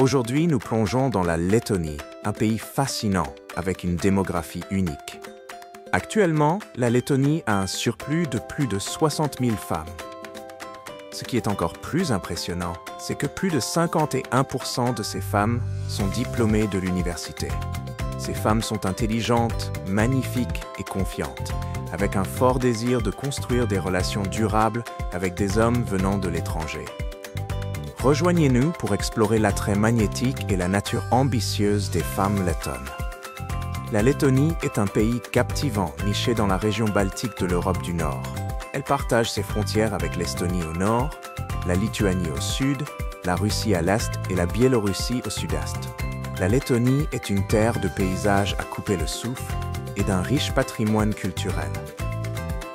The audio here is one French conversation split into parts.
Aujourd'hui, nous plongeons dans la Lettonie, un pays fascinant avec une démographie unique. Actuellement, la Lettonie a un surplus de plus de 60 000 femmes. Ce qui est encore plus impressionnant, c'est que plus de 51% de ces femmes sont diplômées de l'université. Ces femmes sont intelligentes, magnifiques et confiantes, avec un fort désir de construire des relations durables avec des hommes venant de l'étranger. Rejoignez-nous pour explorer l'attrait magnétique et la nature ambitieuse des femmes lettonnes. La Lettonie est un pays captivant, niché dans la région baltique de l'Europe du Nord. Elle partage ses frontières avec l'Estonie au nord, la Lituanie au sud, la Russie à l'est et la Biélorussie au sud-est. La Lettonie est une terre de paysages à couper le souffle et d'un riche patrimoine culturel.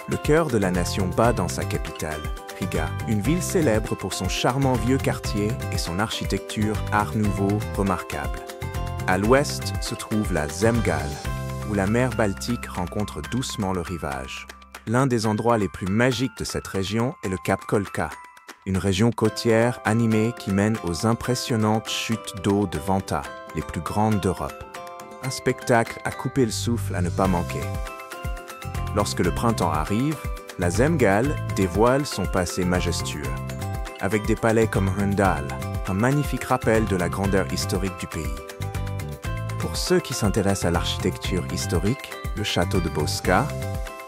Le cœur de la nation bat dans sa capitale, Riga, une ville célèbre pour son charmant vieux quartier et son architecture Art Nouveau remarquable. À l'ouest se trouve la Zemgale, où la mer Baltique rencontre doucement le rivage. L'un des endroits les plus magiques de cette région est le Cap Kolka, une région côtière animée qui mène aux impressionnantes chutes d'eau de Vanta, les plus grandes d'Europe. Un spectacle à couper le souffle à ne pas manquer. Lorsque le printemps arrive, la Zemgale dévoile son passé majestueux, avec des palais comme Hrundal, un magnifique rappel de la grandeur historique du pays. Pour ceux qui s'intéressent à l'architecture historique, le château de Boska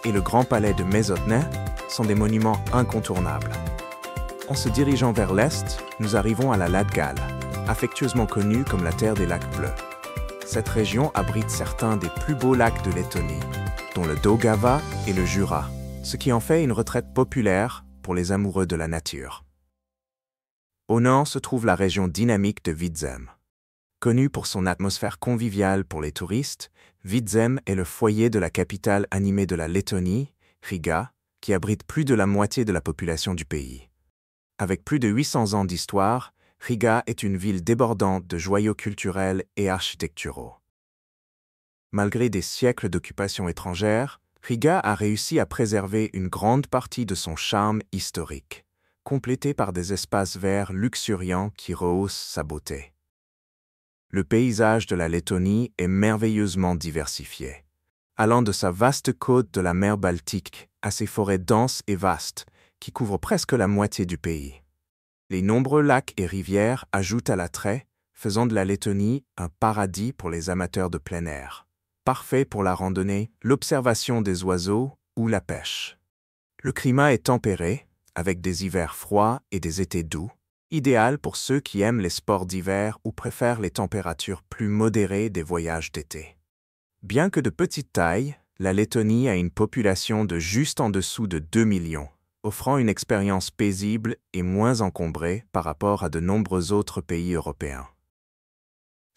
et le grand palais de Mezotne sont des monuments incontournables. En se dirigeant vers l'est, nous arrivons à la Latgale, affectueusement connue comme la terre des lacs bleus. Cette région abrite certains des plus beaux lacs de Lettonie, dont le Daugava et le Jura, ce qui en fait une retraite populaire pour les amoureux de la nature. Au nord se trouve la région dynamique de Vidzeme. Connue pour son atmosphère conviviale pour les touristes, Vidzeme est le foyer de la capitale animée de la Lettonie, Riga, qui abrite plus de la moitié de la population du pays. Avec plus de 800 ans d'histoire, Riga est une ville débordante de joyaux culturels et architecturaux. Malgré des siècles d'occupation étrangère, Riga a réussi à préserver une grande partie de son charme historique, complété par des espaces verts luxuriants qui rehaussent sa beauté. Le paysage de la Lettonie est merveilleusement diversifié, allant de sa vaste côte de la mer Baltique à ses forêts denses et vastes qui couvrent presque la moitié du pays. Les nombreux lacs et rivières ajoutent à l'attrait, faisant de la Lettonie un paradis pour les amateurs de plein air, parfait pour la randonnée, l'observation des oiseaux ou la pêche. Le climat est tempéré, avec des hivers froids et des étés doux, idéal pour ceux qui aiment les sports d'hiver ou préfèrent les températures plus modérées des voyages d'été. Bien que de petite taille, la Lettonie a une population de juste en dessous de 2 millions, offrant une expérience paisible et moins encombrée par rapport à de nombreux autres pays européens.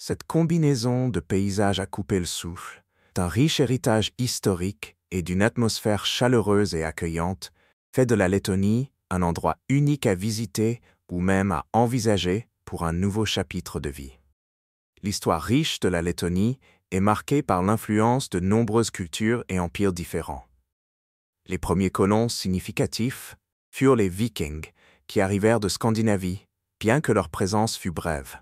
Cette combinaison de paysages à couper le souffle, d'un riche héritage historique et d'une atmosphère chaleureuse et accueillante fait de la Lettonie un endroit unique à visiter ou même à envisager pour un nouveau chapitre de vie. L'histoire riche de la Lettonie est marquée par l'influence de nombreuses cultures et empires différents. Les premiers colons significatifs furent les Vikings, qui arrivèrent de Scandinavie, bien que leur présence fût brève.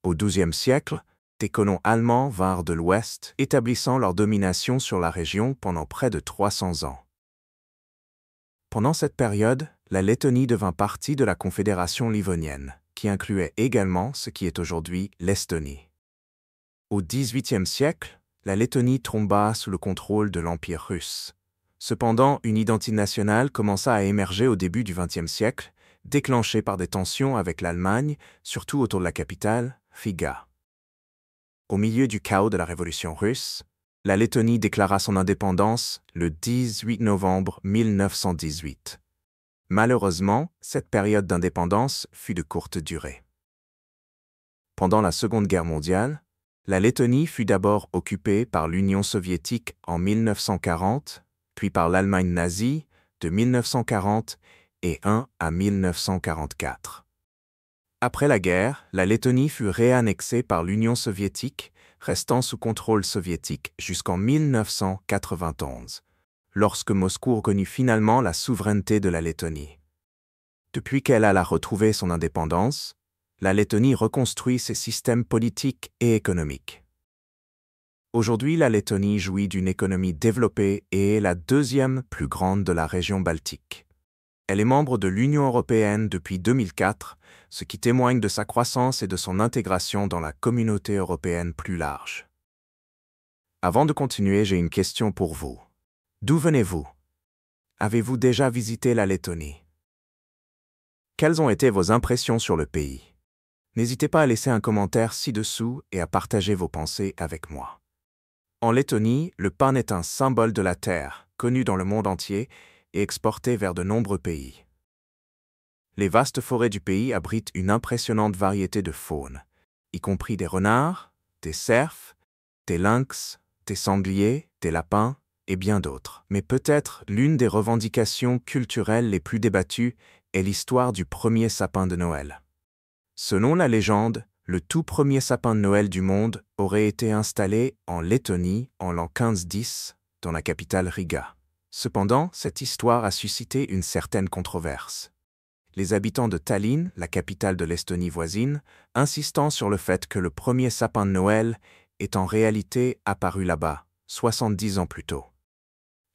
Au XIIe siècle, des colons allemands vinrent de l'Ouest, établissant leur domination sur la région pendant près de 300 ans. Pendant cette période, la Lettonie devint partie de la Confédération livonienne, qui incluait également ce qui est aujourd'hui l'Estonie. Au XVIIIe siècle, la Lettonie tomba sous le contrôle de l'Empire russe. Cependant, une identité nationale commença à émerger au début du XXe siècle, déclenchée par des tensions avec l'Allemagne, surtout autour de la capitale, Riga. Au milieu du chaos de la Révolution russe, la Lettonie déclara son indépendance le 18 novembre 1918. Malheureusement, cette période d'indépendance fut de courte durée. Pendant la Seconde Guerre mondiale, la Lettonie fut d'abord occupée par l'Union soviétique en 1940, puis par l'Allemagne nazie de 1940 et à 1944. Après la guerre, la Lettonie fut réannexée par l'Union soviétique, restant sous contrôle soviétique jusqu'en 1991, lorsque Moscou reconnut finalement la souveraineté de la Lettonie. Depuis qu'elle alla retrouver son indépendance, la Lettonie reconstruit ses systèmes politiques et économiques. Aujourd'hui, la Lettonie jouit d'une économie développée et est la deuxième plus grande de la région baltique. Elle est membre de l'Union européenne depuis 2004, ce qui témoigne de sa croissance et de son intégration dans la communauté européenne plus large. Avant de continuer, j'ai une question pour vous. D'où venez-vous? Avez-vous déjà visité la Lettonie? Quelles ont été vos impressions sur le pays? N'hésitez pas à laisser un commentaire ci-dessous et à partager vos pensées avec moi. En Lettonie, le pain est un symbole de la terre, connu dans le monde entier et exporté vers de nombreux pays. Les vastes forêts du pays abritent une impressionnante variété de faune, y compris des renards, des cerfs, des lynx, des sangliers, des lapins et bien d'autres. Mais peut-être l'une des revendications culturelles les plus débattues est l'histoire du premier sapin de Noël. Selon la légende, le tout premier sapin de Noël du monde aurait été installé en Lettonie en l'an 1510, dans la capitale Riga. Cependant, cette histoire a suscité une certaine controverse. Les habitants de Tallinn, la capitale de l'Estonie voisine, insistant sur le fait que le premier sapin de Noël est en réalité apparu là-bas, 70 ans plus tôt.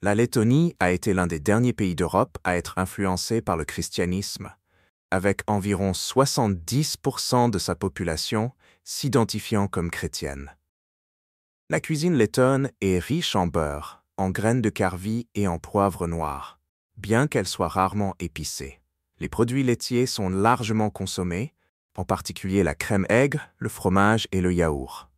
La Lettonie a été l'un des derniers pays d'Europe à être influencé par le christianisme, avec environ 70% de sa population s'identifiant comme chrétienne. La cuisine lettonne est riche en beurre, en graines de carvi et en poivre noir, bien qu'elle soit rarement épicée. Les produits laitiers sont largement consommés, en particulier la crème aigre, le fromage et le yaourt.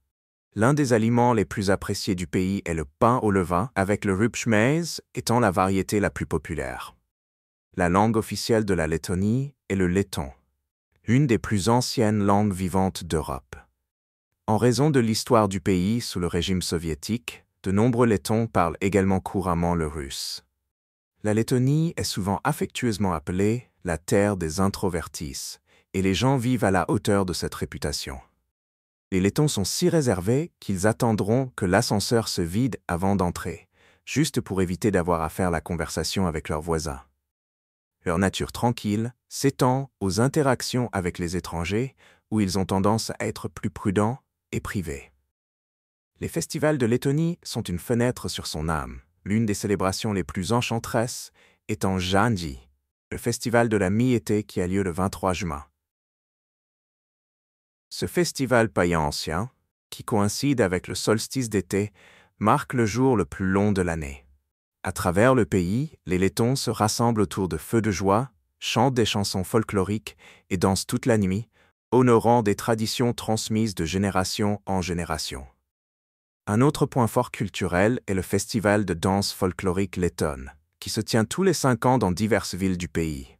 L'un des aliments les plus appréciés du pays est le pain au levain, avec le rupšmais étant la variété la plus populaire. La langue officielle de la Lettonie est le letton, une des plus anciennes langues vivantes d'Europe. En raison de l'histoire du pays sous le régime soviétique, de nombreux lettons parlent également couramment le russe. La Lettonie est souvent affectueusement appelée la terre des introvertis, et les gens vivent à la hauteur de cette réputation. Les lettons sont si réservés qu'ils attendront que l'ascenseur se vide avant d'entrer, juste pour éviter d'avoir à faire la conversation avec leurs voisins. Leur nature tranquille s'étend aux interactions avec les étrangers, où ils ont tendance à être plus prudents et privés. Les festivals de Lettonie sont une fenêtre sur son âme, l'une des célébrations les plus enchanteresses étant Jäänti, le festival de la mi-été qui a lieu le 23 juin. Ce festival païen ancien, qui coïncide avec le solstice d'été, marque le jour le plus long de l'année. À travers le pays, les Lettons se rassemblent autour de feux de joie, chantent des chansons folkloriques et dansent toute la nuit, honorant des traditions transmises de génération en génération. Un autre point fort culturel est le festival de danse folklorique lettonne, qui se tient tous les 5 ans dans diverses villes du pays.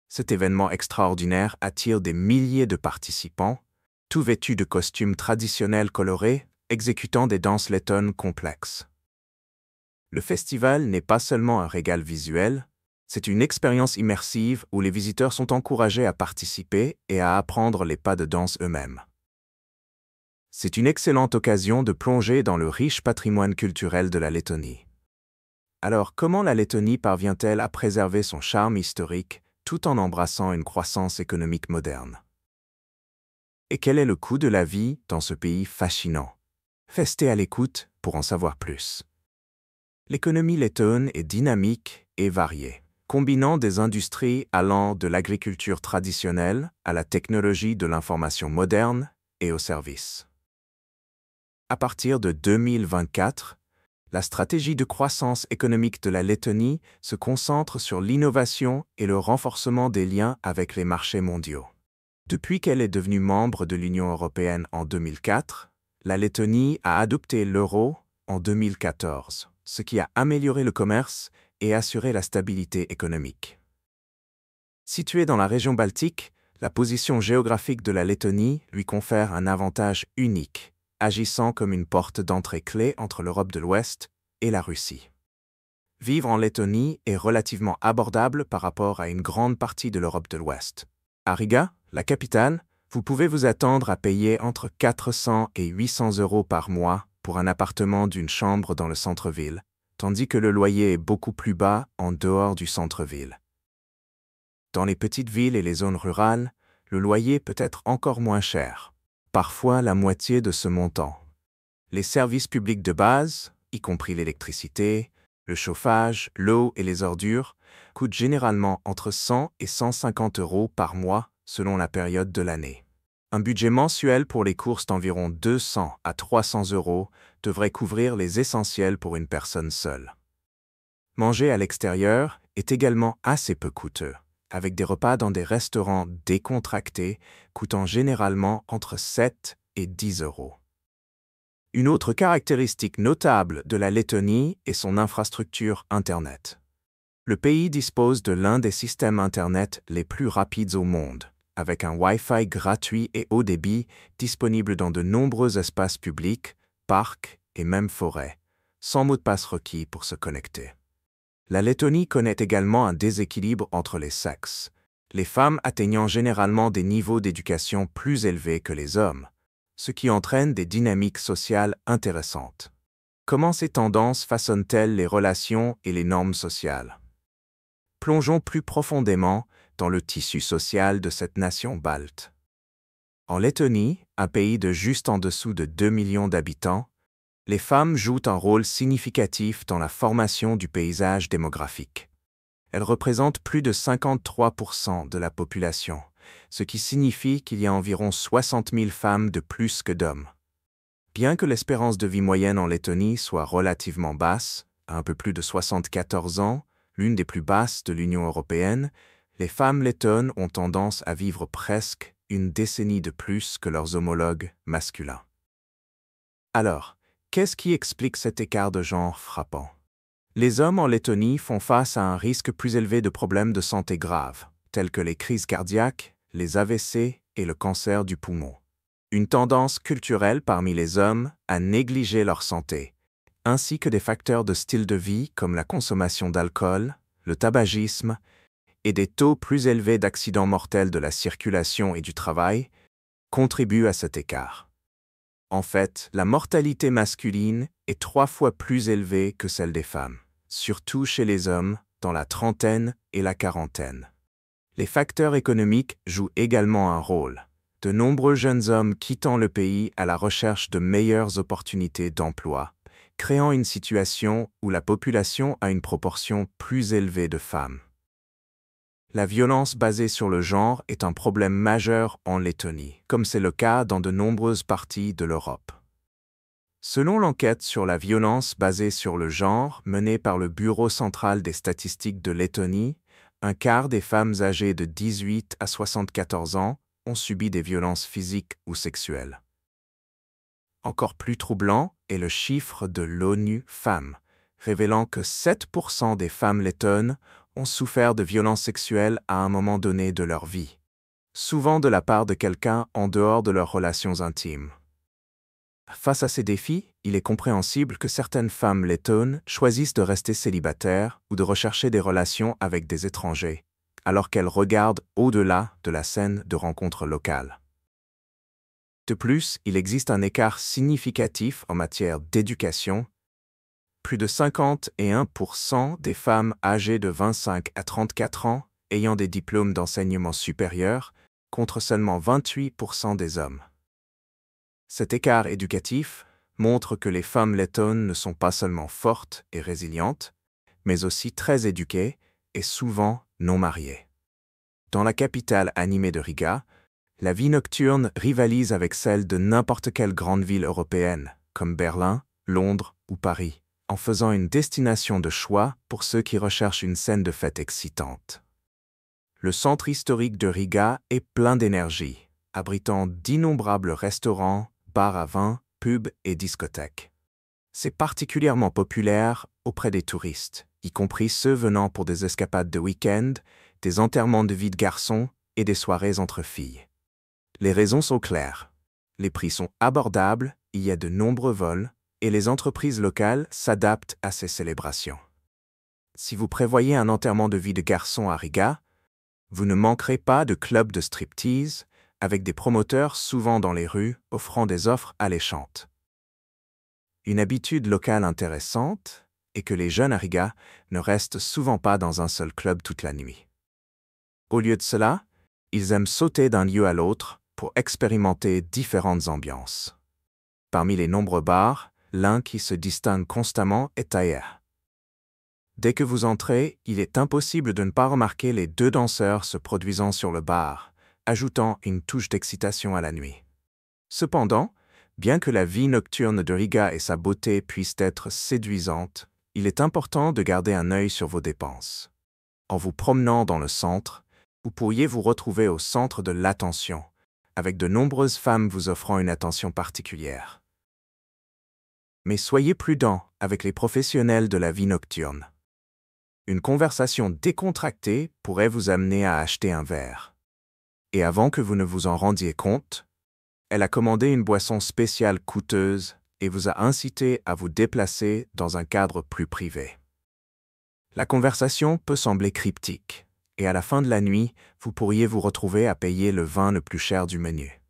Cet événement extraordinaire attire des milliers de participants, tous vêtus de costumes traditionnels colorés, exécutant des danses lettonnes complexes. Le festival n'est pas seulement un régal visuel, c'est une expérience immersive où les visiteurs sont encouragés à participer et à apprendre les pas de danse eux-mêmes. C'est une excellente occasion de plonger dans le riche patrimoine culturel de la Lettonie. Alors, comment la Lettonie parvient-elle à préserver son charme historique tout en embrassant une croissance économique moderne? Et quel est le coût de la vie dans ce pays fascinant? Restez à l'écoute pour en savoir plus. L'économie lettonne est dynamique et variée, combinant des industries allant de l'agriculture traditionnelle à la technologie de l'information moderne et aux services. À partir de 2024, la stratégie de croissance économique de la Lettonie se concentre sur l'innovation et le renforcement des liens avec les marchés mondiaux. Depuis qu'elle est devenue membre de l'Union européenne en 2004, la Lettonie a adopté l'euro en 2014, ce qui a amélioré le commerce et assuré la stabilité économique. Située dans la région baltique, la position géographique de la Lettonie lui confère un avantage unique, agissant comme une porte d'entrée clé entre l'Europe de l'Ouest et la Russie. Vivre en Lettonie est relativement abordable par rapport à une grande partie de l'Europe de l'Ouest. À Riga, la capitale, vous pouvez vous attendre à payer entre 400 et 800 € par mois pour un appartement d'une chambre dans le centre-ville, tandis que le loyer est beaucoup plus bas en dehors du centre-ville. Dans les petites villes et les zones rurales, le loyer peut être encore moins cher, parfois la moitié de ce montant. Les services publics de base, y compris l'électricité, le chauffage, l'eau et les ordures, coûtent généralement entre 100 et 150 € par mois selon la période de l'année. Un budget mensuel pour les courses d'environ 200 à 300 € devrait couvrir les essentiels pour une personne seule. Manger à l'extérieur est également assez peu coûteux, avec des repas dans des restaurants décontractés coûtant généralement entre 7 et 10 €. Une autre caractéristique notable de la Lettonie est son infrastructure Internet. Le pays dispose de l'un des systèmes Internet les plus rapides au monde, avec un Wi-Fi gratuit et haut débit disponible dans de nombreux espaces publics, parcs et même forêts, sans mot de passe requis pour se connecter. La Lettonie connaît également un déséquilibre entre les sexes, les femmes atteignant généralement des niveaux d'éducation plus élevés que les hommes, ce qui entraîne des dynamiques sociales intéressantes. Comment ces tendances façonnent-elles les relations et les normes sociales? Plongeons plus profondément dans le tissu social de cette nation balte. En Lettonie, un pays de juste en dessous de 2 millions d'habitants, les femmes jouent un rôle significatif dans la formation du paysage démographique. Elles représentent plus de 53% de la population, ce qui signifie qu'il y a environ 60 000 femmes de plus que d'hommes. Bien que l'espérance de vie moyenne en Lettonie soit relativement basse, à un peu plus de 74 ans, l'une des plus basses de l'Union européenne, les femmes lettonnes ont tendance à vivre presque une décennie de plus que leurs homologues masculins. Alors, qu'est-ce qui explique cet écart de genre frappant? Les hommes en Lettonie font face à un risque plus élevé de problèmes de santé graves, tels que les crises cardiaques, les AVC et le cancer du poumon. Une tendance culturelle parmi les hommes à négliger leur santé, ainsi que des facteurs de style de vie comme la consommation d'alcool, le tabagisme et des taux plus élevés d'accidents mortels de la circulation et du travail, contribuent à cet écart. En fait, la mortalité masculine est 3 fois plus élevée que celle des femmes, surtout chez les hommes dans la trentaine et la quarantaine. Les facteurs économiques jouent également un rôle. De nombreux jeunes hommes quittant le pays à la recherche de meilleures opportunités d'emploi, créant une situation où la population a une proportion plus élevée de femmes. La violence basée sur le genre est un problème majeur en Lettonie, comme c'est le cas dans de nombreuses parties de l'Europe. Selon l'enquête sur la violence basée sur le genre menée par le Bureau central des statistiques de Lettonie, un quart des femmes âgées de 18 à 74 ans ont subi des violences physiques ou sexuelles. Encore plus troublant est le chiffre de l'ONU Femmes, révélant que 7% des femmes lettonnes ont souffert de violences sexuelles à un moment donné de leur vie, souvent de la part de quelqu'un en dehors de leurs relations intimes. Face à ces défis, il est compréhensible que certaines femmes lettonnes choisissent de rester célibataires ou de rechercher des relations avec des étrangers, alors qu'elles regardent au-delà de la scène de rencontres locales. De plus, il existe un écart significatif en matière d'éducation. Plus de 51% des femmes âgées de 25 à 34 ans ayant des diplômes d'enseignement supérieur, contre seulement 28% des hommes. Cet écart éducatif montre que les femmes lettonnes ne sont pas seulement fortes et résilientes, mais aussi très éduquées et souvent non mariées. Dans la capitale animée de Riga, la vie nocturne rivalise avec celle de n'importe quelle grande ville européenne, comme Berlin, Londres ou Paris, en faisant une destination de choix pour ceux qui recherchent une scène de fête excitante. Le centre historique de Riga est plein d'énergie, abritant d'innombrables restaurants, bars à vin, pubs et discothèques. C'est particulièrement populaire auprès des touristes, y compris ceux venant pour des escapades de week-end, des enterrements de vie de garçons et des soirées entre filles. Les raisons sont claires. Les prix sont abordables, il y a de nombreux vols, et les entreprises locales s'adaptent à ces célébrations. Si vous prévoyez un enterrement de vie de garçon à Riga, vous ne manquerez pas de clubs de striptease, avec des promoteurs souvent dans les rues offrant des offres alléchantes. Une habitude locale intéressante est que les jeunes à Riga ne restent souvent pas dans un seul club toute la nuit. Au lieu de cela, Ils aiment sauter d'un lieu à l'autre pour expérimenter différentes ambiances. Parmi les nombreux bars, l'un qui se distingue constamment est Taïa. Dès que vous entrez, il est impossible de ne pas remarquer les deux danseurs se produisant sur le bar, ajoutant une touche d'excitation à la nuit. Cependant, bien que la vie nocturne de Riga et sa beauté puissent être séduisantes, il est important de garder un œil sur vos dépenses. En vous promenant dans le centre, vous pourriez vous retrouver au centre de l'attention, avec de nombreuses femmes vous offrant une attention particulière. Mais soyez prudent avec les professionnels de la vie nocturne. Une conversation décontractée pourrait vous amener à acheter un verre. Et avant que vous ne vous en rendiez compte, elle a commandé une boisson spéciale coûteuse et vous a incité à vous déplacer dans un cadre plus privé. La conversation peut sembler cryptique, et à la fin de la nuit, vous pourriez vous retrouver à payer le vin le plus cher du menu.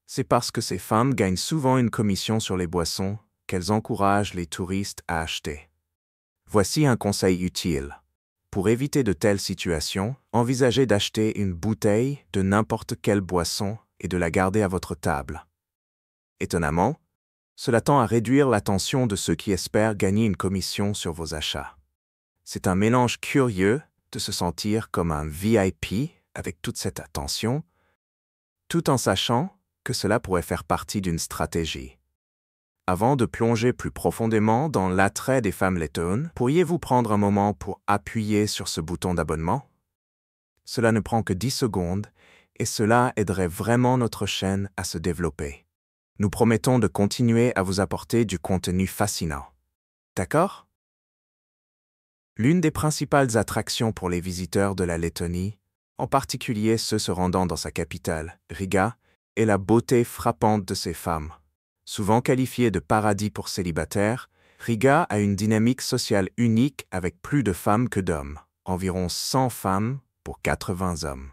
C'est parce que ces femmes gagnent souvent une commission sur les boissons qu'elles encouragent les touristes à acheter. Voici un conseil utile. Pour éviter de telles situations, envisagez d'acheter une bouteille de n'importe quelle boisson et de la garder à votre table. Étonnamment, cela tend à réduire l'attention de ceux qui espèrent gagner une commission sur vos achats. C'est un mélange curieux de se sentir comme un VIP avec toute cette attention, tout en sachant que cela pourrait faire partie d'une stratégie. Avant de plonger plus profondément dans l'attrait des femmes lettones, pourriez-vous prendre un moment pour appuyer sur ce bouton d'abonnement? Cela ne prend que 10 secondes et cela aiderait vraiment notre chaîne à se développer. Nous promettons de continuer à vous apporter du contenu fascinant. D'accord? L'une des principales attractions pour les visiteurs de la Lettonie, en particulier ceux se rendant dans sa capitale, Riga, est la beauté frappante de ces femmes. Souvent qualifiée de paradis pour célibataires, Riga a une dynamique sociale unique avec plus de femmes que d'hommes, environ 100 femmes pour 80 hommes.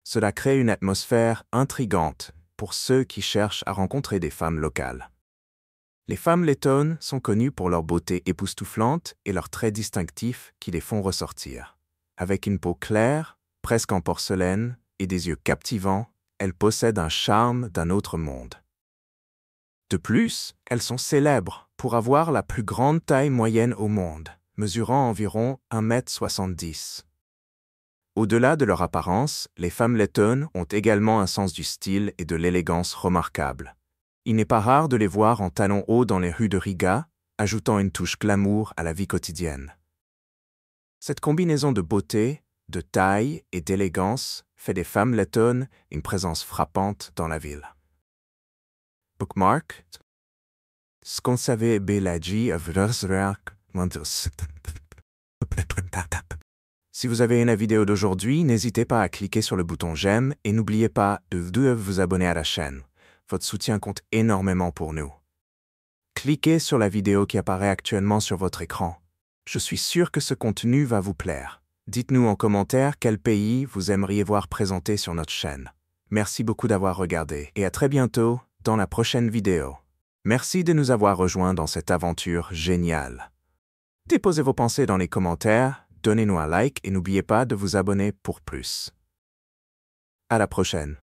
Cela crée une atmosphère intrigante pour ceux qui cherchent à rencontrer des femmes locales. Les femmes lettones sont connues pour leur beauté époustouflante et leurs traits distinctifs qui les font ressortir. Avec une peau claire, presque en porcelaine, et des yeux captivants, elles possèdent un charme d'un autre monde. De plus, elles sont célèbres pour avoir la plus grande taille moyenne au monde, mesurant environ 1,70 m. Au-delà de leur apparence, les femmes lettones ont également un sens du style et de l'élégance remarquable. Il n'est pas rare de les voir en talons hauts dans les rues de Riga, ajoutant une touche glamour à la vie quotidienne. Cette combinaison de beauté, de taille et d'élégance fait des femmes lettones une présence frappante dans la ville. Bookmark. Skonsave Belaji of Rosrak. Si vous avez aimé la vidéo d'aujourd'hui, n'hésitez pas à cliquer sur le bouton j'aime et n'oubliez pas de vous abonner à la chaîne. Votre soutien compte énormément pour nous. Cliquez sur la vidéo qui apparaît actuellement sur votre écran. Je suis sûr que ce contenu va vous plaire. Dites-nous en commentaire quel pays vous aimeriez voir présenté sur notre chaîne. Merci beaucoup d'avoir regardé et à très bientôt dans la prochaine vidéo. Merci de nous avoir rejoints dans cette aventure géniale. Déposez vos pensées dans les commentaires, donnez-nous un like et n'oubliez pas de vous abonner pour plus. À la prochaine.